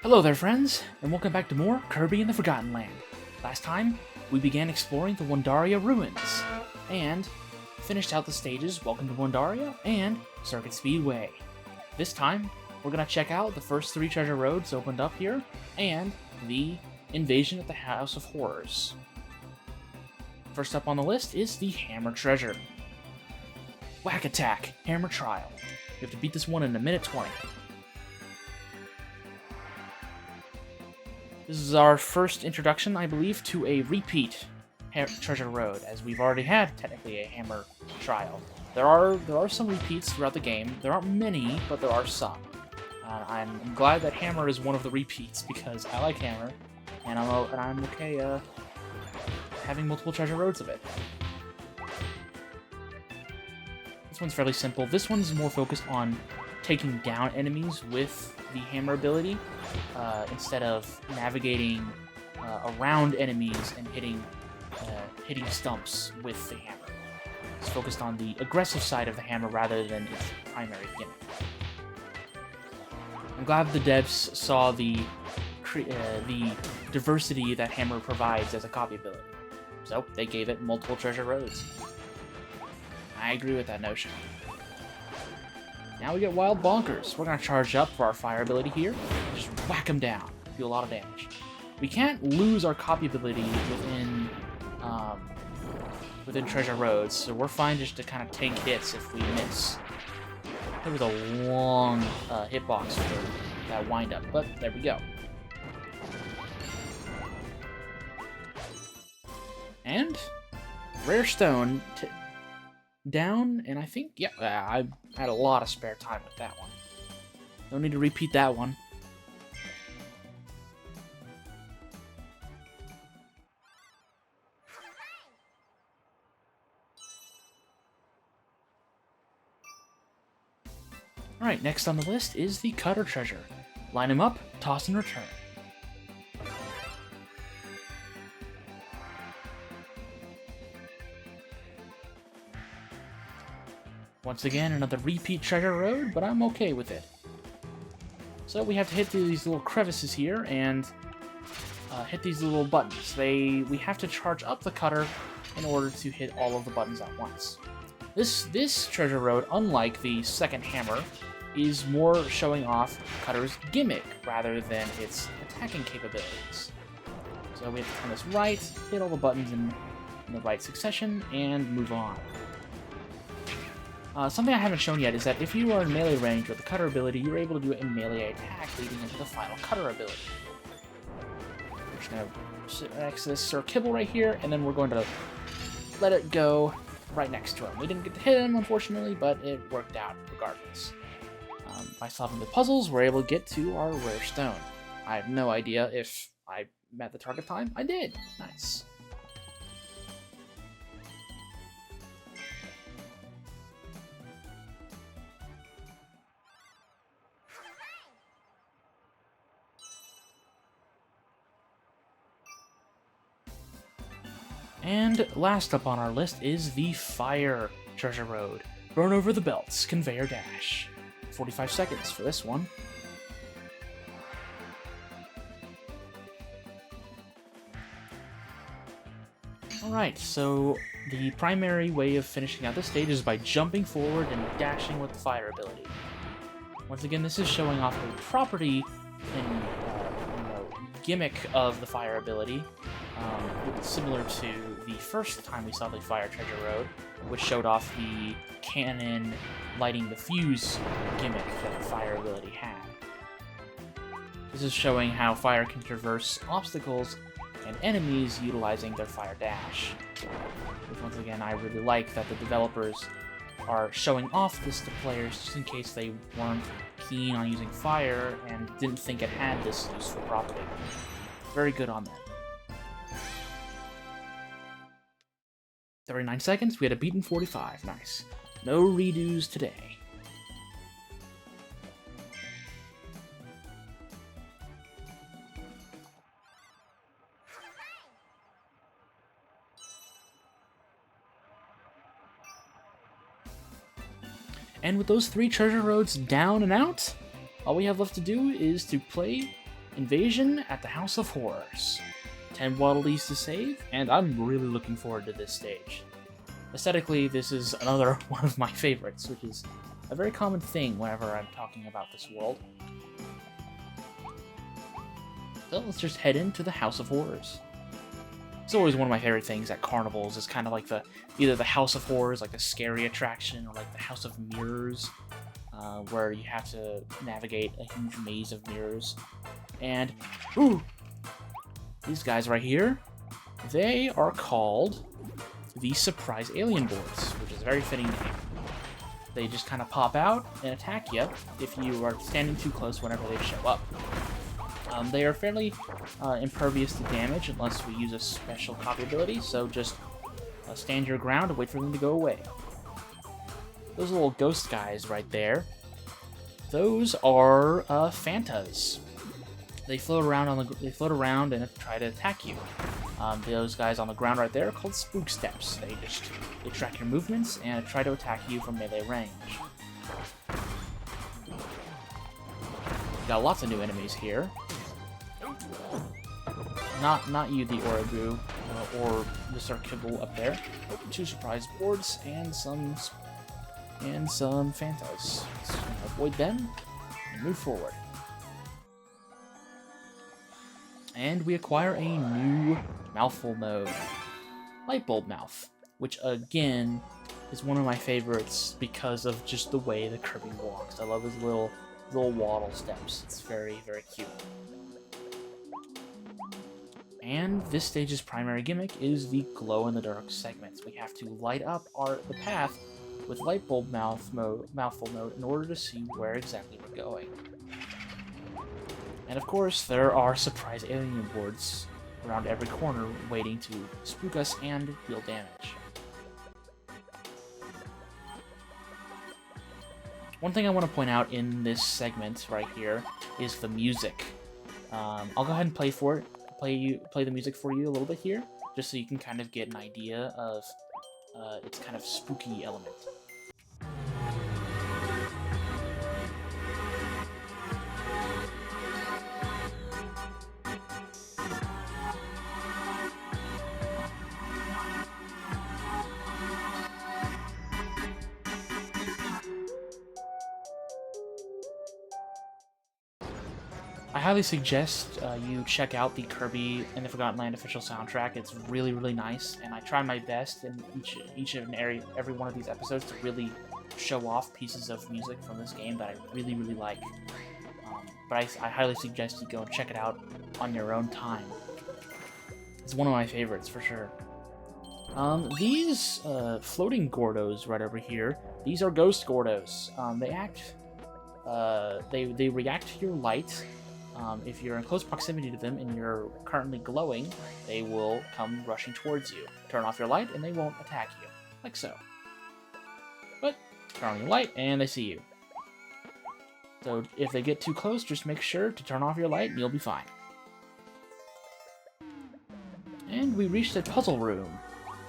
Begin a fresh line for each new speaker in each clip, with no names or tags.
Hello there, friends, and welcome back to more Kirby in the Forgotten Land. Last time, we began exploring the Wondaria ruins, and finished out the stages Welcome to Wondaria and Circuit Speedway. This time, we're going to check out the first 3 treasure roads opened up here, and the invasion at the House of Horrors. First up on the list is the Hammer Treasure. Whack Attack, Hammer Trial. You have to beat this one in 1:20. This is our first introduction, I believe, to a repeat treasure road, as we've already had, technically, a Hammer Trial. There are some repeats throughout the game. There aren't many, but there are some. I'm glad that Hammer is one of the repeats, because I like Hammer, and I'm okay having multiple treasure roads of it. This one's fairly simple. This one's more focused on taking down enemies with the Hammer ability, instead of navigating around enemies and hitting stumps with the hammer. It's focused on the aggressive side of the hammer rather than its primary gimmick. I'm glad the devs saw the diversity that Hammer provides as a copy ability, so they gave it multiple treasure roads. I agree with that notion. Now we get Wild Bonkers. We're going to charge up for our fire ability here. Just whack them down. Do a lot of damage. We can't lose our copy ability within treasure roads, so we're fine just to kind of take hits if we miss. There was a long hitbox for that wind-up, but there we go. And Rare Stone down, and I think, yeah, I had a lot of spare time with that one. No need to repeat that one. Alright, next on the list is the Cutter Treasure. Line them up, toss and return. Once again, another repeat treasure road, but I'm okay with it. So we have to hit through these little crevices here and hit these little buttons. We have to charge up the cutter in order to hit all of the buttons at once. This treasure road, unlike the second hammer, is more showing off Cutter's gimmick rather than its attacking capabilities. So we have to turn this right, hit all the buttons in the right succession, and move on. Something I haven't shown yet is that if you are in melee range with the Cutter ability, you're able to do it in melee attack, leading into the final Cutter ability. We're just going to X this Sir Kibble right here, and then we're going to let it go right next to him. We didn't get to hit him, unfortunately, but it worked out regardless. By solving the puzzles, we're able to get to our Rare Stone. I have no idea if I met the target time. I did! Nice. And last up on our list is the Fire Treasure Road. Burn over the belts, conveyor dash. 45 seconds for this one. Alright, so the primary way of finishing out this stage is by jumping forward and dashing with the fire ability. Once again, this is showing off a property and gimmick of the fire ability, similar to the first time we saw the Fire Treasure Road, which showed off the cannon lighting the fuse gimmick that the fire ability had. This is showing how fire can traverse obstacles and enemies utilizing their fire dash. Which, once again, I really like that the developers are showing off this to players just in case they weren't keen on using fire and didn't think it had this useful property. Very good on that. 39 seconds, we had a beat in 45. Nice. No redos today. And with those 3 treasure roads down and out, all we have left to do is to play Invasion at the House of Horrors. 10 Waddle Dees to save, and I'm really looking forward to this stage. Aesthetically, this is another one of my favorites, which is a very common thing whenever I'm talking about this world. So let's just head into the House of Horrors. It's always one of my favorite things at carnivals, is kind of like either the House of Horrors, like a scary attraction, or like the House of Mirrors, where you have to navigate a huge maze of mirrors. And, ooh! These guys right here, they are called the Surprise Alien Boards, which is a very fitting name. They just kind of pop out and attack you if you are standing too close whenever they show up. They are fairly impervious to damage unless we use a special copy ability, so just stand your ground and wait for them to go away. Those little ghost guys right there, those are Phantas. They float around and try to attack you. Those guys on the ground right there are called Spook Steps. They track your movements and try to attack you from melee range. Got lots of new enemies here. Not you, the Oribu, or the Circable up there. Oh, 2 surprise boards and some Phantas. Let's avoid them and move forward. And we acquire a new mouthful mode, Lightbulb Mouth, which again is one of my favorites because of just the way the Kirby walks. I love his little waddle steps. It's very, very cute. And this stage's primary gimmick is the glow-in-the-dark segments. We have to light up the path with Lightbulb Mouthful mode in order to see where exactly we're going. And of course, there are surprise alien boards around every corner waiting to spook us and deal damage. One thing I want to point out in this segment right here is the music. I'll go ahead and play the music for you a little bit here, just so you can kind of get an idea of its kind of spooky element. I highly suggest you check out the Kirby and the Forgotten Land official soundtrack. It's really, really nice, and I try my best in each and every one of these episodes to really show off pieces of music from this game that I really, really like. But I highly suggest you go and check it out on your own time. It's one of my favorites, for sure. These floating Gordos right over here, these are Ghost Gordos. They react to your light. If you're in close proximity to them and you're currently glowing, they will come rushing towards you. Turn off your light and they won't attack you, like so. But turn on your light and they see you. So if they get too close, just make sure to turn off your light and you'll be fine. And we reached a puzzle room.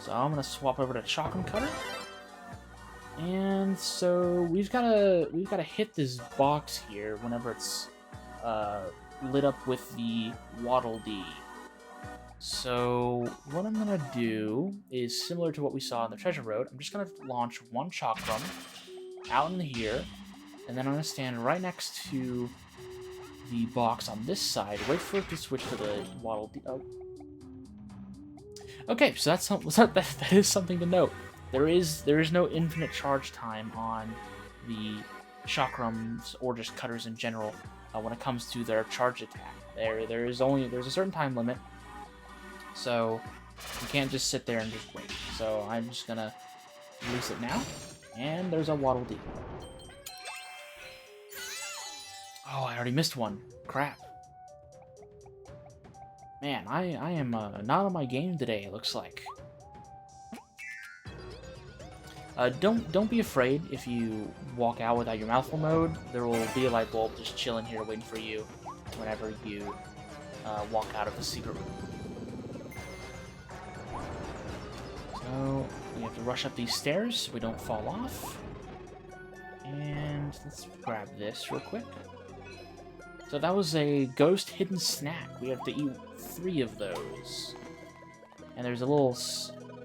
So I'm gonna swap over to Shotgun Cutter. And so we've gotta hit this box here whenever it's lit up with the Waddle Dee. So what I'm gonna do is similar to what we saw in the Treasure Road. I'm just gonna launch one Chakram out in here, and then I'm gonna stand right next to the box on this side. Wait for it to switch to the Waddle Dee. Oh. Okay, so that is something to note. There is no infinite charge time on the Chakrams or just cutters in general. When it comes to their charge attack, there's a certain time limit, so you can't just sit there and just wait. So I'm just gonna release it now, and there's a Waddle Dee. Oh, I already missed one. Crap. Man, I am not on my game today. It looks like. Don't be afraid if you walk out without your mouthful mode. There will be a light bulb just chilling here waiting for you whenever you walk out of the secret room. So we have to rush up these stairs so we don't fall off. And let's grab this real quick. So that was a ghost hidden snack. We have to eat 3 of those. And there's a little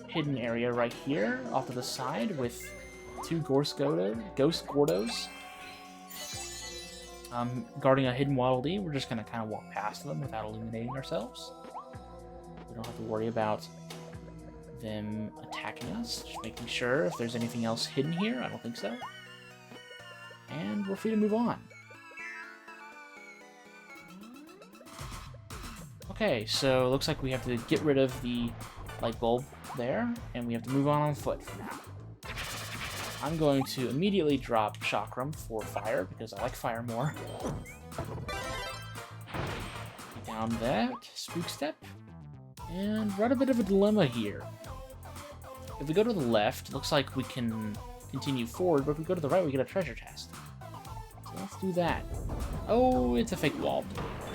hidden area right here off to the side with 2 ghost Gordos. Guarding a hidden Waddle Dee. We're just going to kind of walk past them without illuminating ourselves. We don't have to worry about them attacking us. Just making sure if there's anything else hidden here. I don't think so. And we're free to move on. Okay, so it looks like we have to get rid of the light bulb there, and we have to move on foot for now. I'm going to immediately drop Chakram for fire, because I like fire more. Down that, Spook Step, and we're at a bit of a dilemma here. If we go to the left, it looks like we can continue forward, but if we go to the right, we get a treasure chest. So let's do that. Oh, it's a fake wall.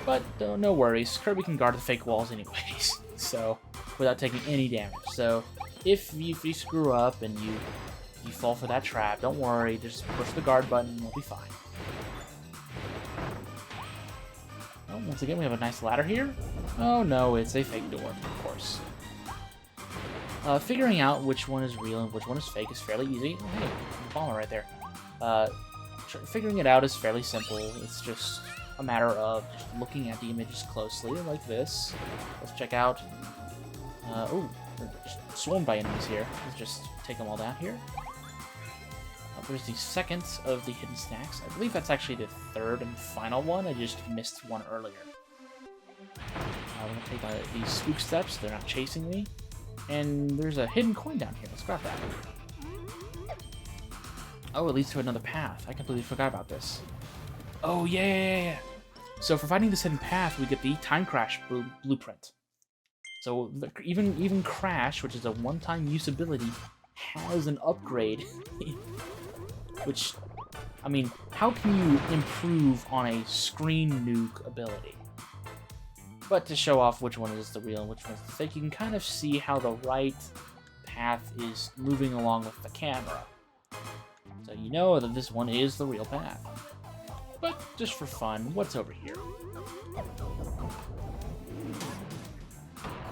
But no worries, Kirby can guard the fake walls anyways, so without taking any damage. So if you screw up and you fall for that trap, don't worry, just push the guard button and we'll be fine. Oh, once again, we have a nice ladder here. Oh no, it's a fake door, of course. Figuring out which one is real and which one is fake is fairly easy. Oh, hey, bomber right there. Figuring it out is fairly simple. It's just a matter of just looking at the images closely, like this. Let's check out... oh, we're just swarmed by enemies here. Let's just take them all down here. There's the second of the hidden snacks. I believe that's actually the 3rd and final one. I just missed one earlier. I'm going to take these spook steps. So they're not chasing me. And there's a hidden coin down here. Let's grab that. Oh, it leads to another path. I completely forgot about this. Oh, yeah. So for finding this hidden path, we get the Time Crash blueprint. So even Crash, which is a one-time use ability, has an upgrade. Which, I mean, how can you improve on a screen nuke ability? But to show off which one is the real and which one is the fake, you can kind of see how the right path is moving along with the camera. So you know that this one is the real path. But just for fun, what's over here?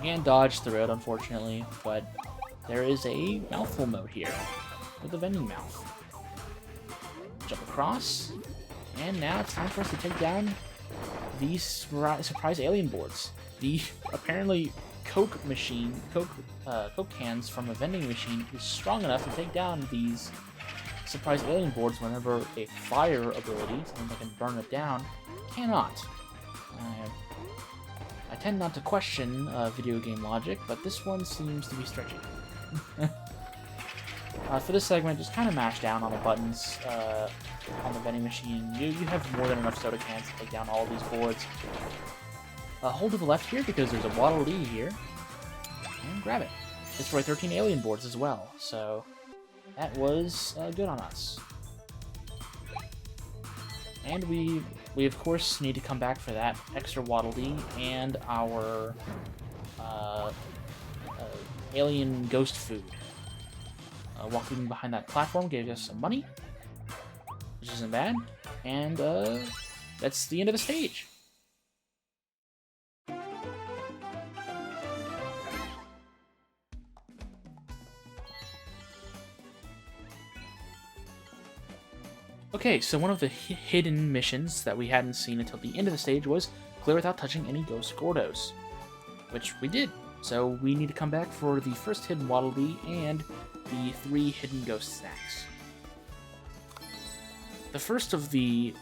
Can't dodge through it, unfortunately, but there is a mouthful mode here with a vending mouth. Jump across, and now it's time for us to take down these surprise alien boards. The apparently Coke cans from a vending machine is strong enough to take down these surprise alien boards whenever a fire ability, something that can burn it down, cannot. I tend not to question video game logic, but this one seems to be stretching. For this segment, just kind of mash down on the buttons on the vending machine. You have more than enough soda cans to take down all of these boards. Hold to the left here because there's a Waddle Dee here. And grab it. Destroy 13 alien boards as well, so that was good on us. And we of course need to come back for that extra Waddle Dee and our alien ghost food. Walking behind that platform gave us some money, which isn't bad, and that's the end of the stage. Okay, so one of the hidden missions that we hadn't seen until the end of the stage was clear without touching any ghost Gordos, which we did. So we need to come back for the first hidden Waddle Dee and the 3 hidden ghost snacks. The first of the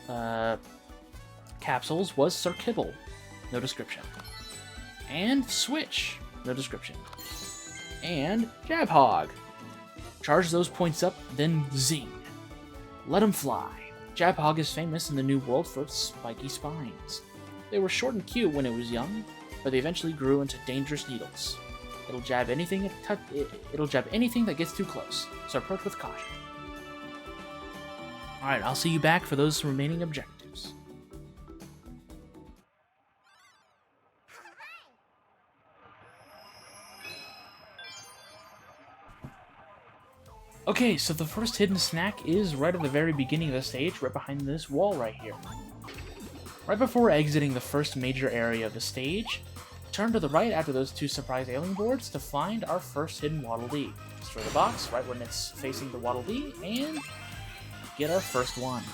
capsules was Sir Kibble, no description. And Switch, no description. And Jab Hog. Charge those points up, then zing. Let 'em fly. Jab Hog is famous in the New World for its spiky spines. They were short and cute when it was young, but they eventually grew into dangerous needles. It'll jab anything that gets too close, so approach with caution. Alright, I'll see you back for those remaining objectives. Okay, so the first hidden snack is right at the very beginning of the stage, right behind this wall right here. Right before exiting the first major area of the stage, turn to the right after those 2 surprise alien boards to find our first hidden Waddle Dee. Destroy the box right when it's facing the Waddle Dee, and get our first one.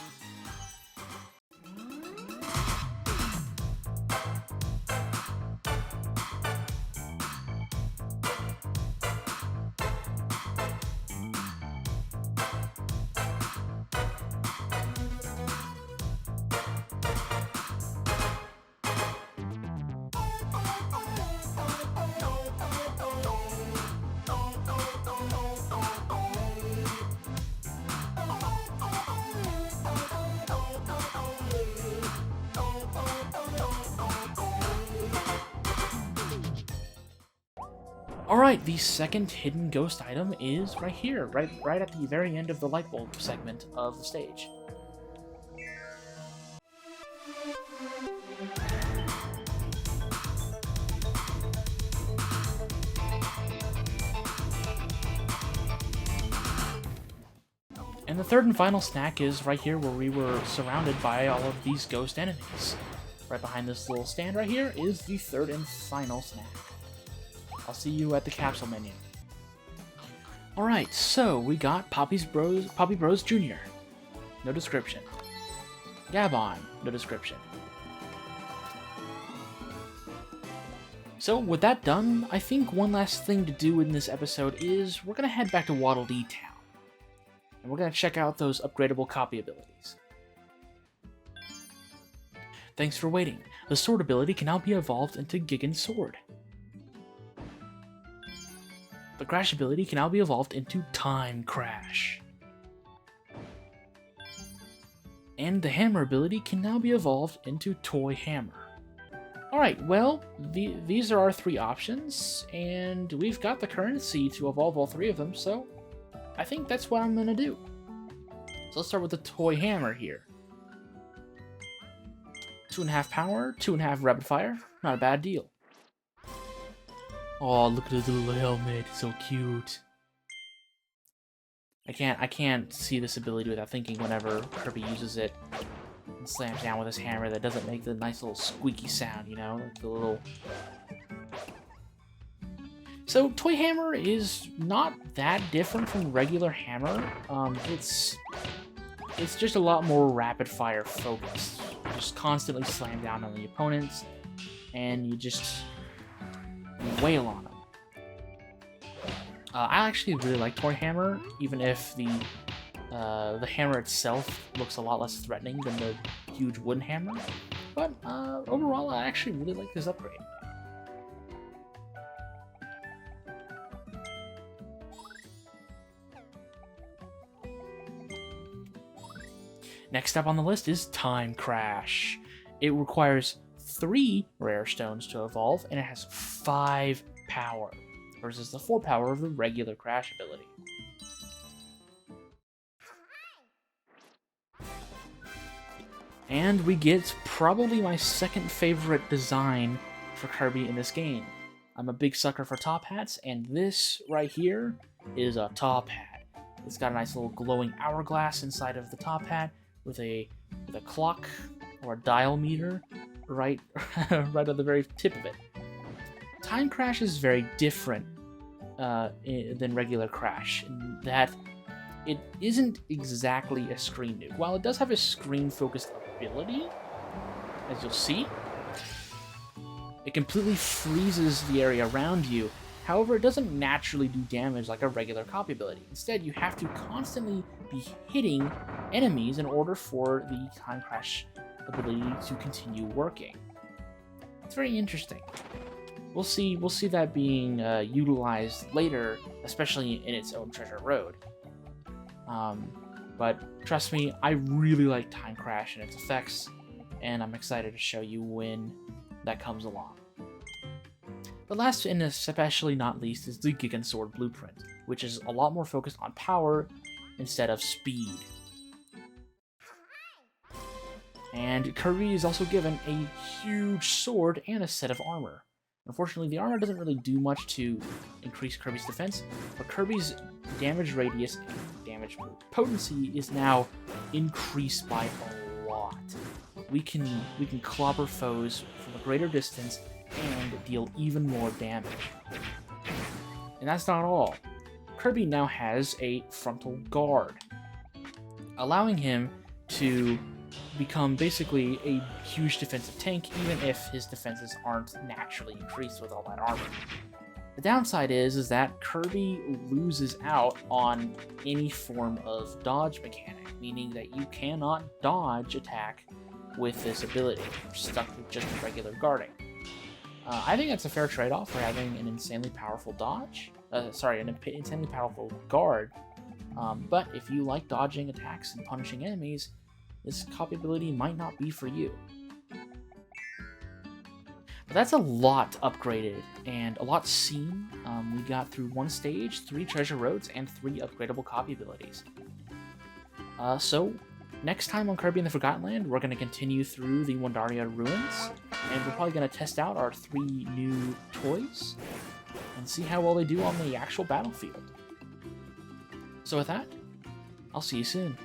Alright, the second hidden ghost item is right here, right at the very end of the light bulb segment of the stage. And the third and final snack is right here where we were surrounded by all of these ghost enemies. Right behind this little stand right here is the third and final snack. I'll see you at the capsule menu. Alright, so we got Poppy Bros Jr. No description. Gabon, no description. So with that done, I think one last thing to do in this episode is we're going to head back to Waddle Dee Town. And we're going to check out those upgradable copy abilities. Thanks for waiting. The sword ability can now be evolved into Gigan's Sword. The Crash ability can now be evolved into Time Crash. And the Hammer ability can now be evolved into Toy Hammer. Alright, well, these are our 3 options, and we've got the currency to evolve all 3 of them, so I think that's what I'm going to do. So let's start with the Toy Hammer here. 2.5 power, 2.5 rapid fire, not a bad deal. Oh, look at his little helmet, it's so cute. I can't see this ability without thinking whenever Kirby uses it and slams down with his hammer that doesn't make the nice little squeaky sound, you know? Like the little... So, Toy Hammer is not that different from regular hammer. It's just a lot more rapid fire focused. You just constantly slam down on the opponents, and you just wail on them. I actually really like Toy Hammer, even if the hammer itself looks a lot less threatening than the huge wooden hammer. But overall, I actually really like this upgrade. Next up on the list is Time Crash. It requires 3 rare stones to evolve, and it has 5 power, versus the 4 power of the regular Crash ability. And we get probably my second favorite design for Kirby in this game. I'm a big sucker for top hats, and this right here is a top hat. It's got a nice little glowing hourglass inside of the top hat with a clock or a dial meter right at the very tip of it. Time Crash is very different than regular Crash in that it isn't exactly a screen nuke. While it does have a screen-focused ability, as you'll see, it completely freezes the area around you. However, it doesn't naturally do damage like a regular copy ability. Instead, you have to constantly be hitting enemies in order for the Time Crash ability to continue working. It's very interesting. We'll see that being utilized later, especially in its own Treasure Road. But trust me, I really like Time Crash and its effects, and I'm excited to show you when that comes along. But last and especially not least is the Gigan Sword Blueprint, which is a lot more focused on power instead of speed. And Kirby is also given a huge sword and a set of armor. Unfortunately, the armor doesn't really do much to increase Kirby's defense, but Kirby's damage radius and damage potency is now increased by a lot. we can clobber foes from a greater distance and deal even more damage. And that's not all. Kirby now has a frontal guard, allowing him to become basically a huge defensive tank, even if his defenses aren't naturally increased with all that armor. The downside is that Kirby loses out on any form of dodge mechanic, meaning that you cannot dodge attack with this ability. You're stuck with just regular guarding. I think that's a fair trade-off for having an insanely powerful dodge. An insanely powerful guard. But if you like dodging attacks and punishing enemies, this copy ability might not be for you. But that's a lot upgraded and a lot seen. We got through 1 stage, 3 treasure roads, and 3 upgradable copy abilities. So next time on Kirby in the Forgotten Land, we're going to continue through the Wandaria ruins, and we're probably going to test out our 3 new toys and see how well they do on the actual battlefield. So with that, I'll see you soon.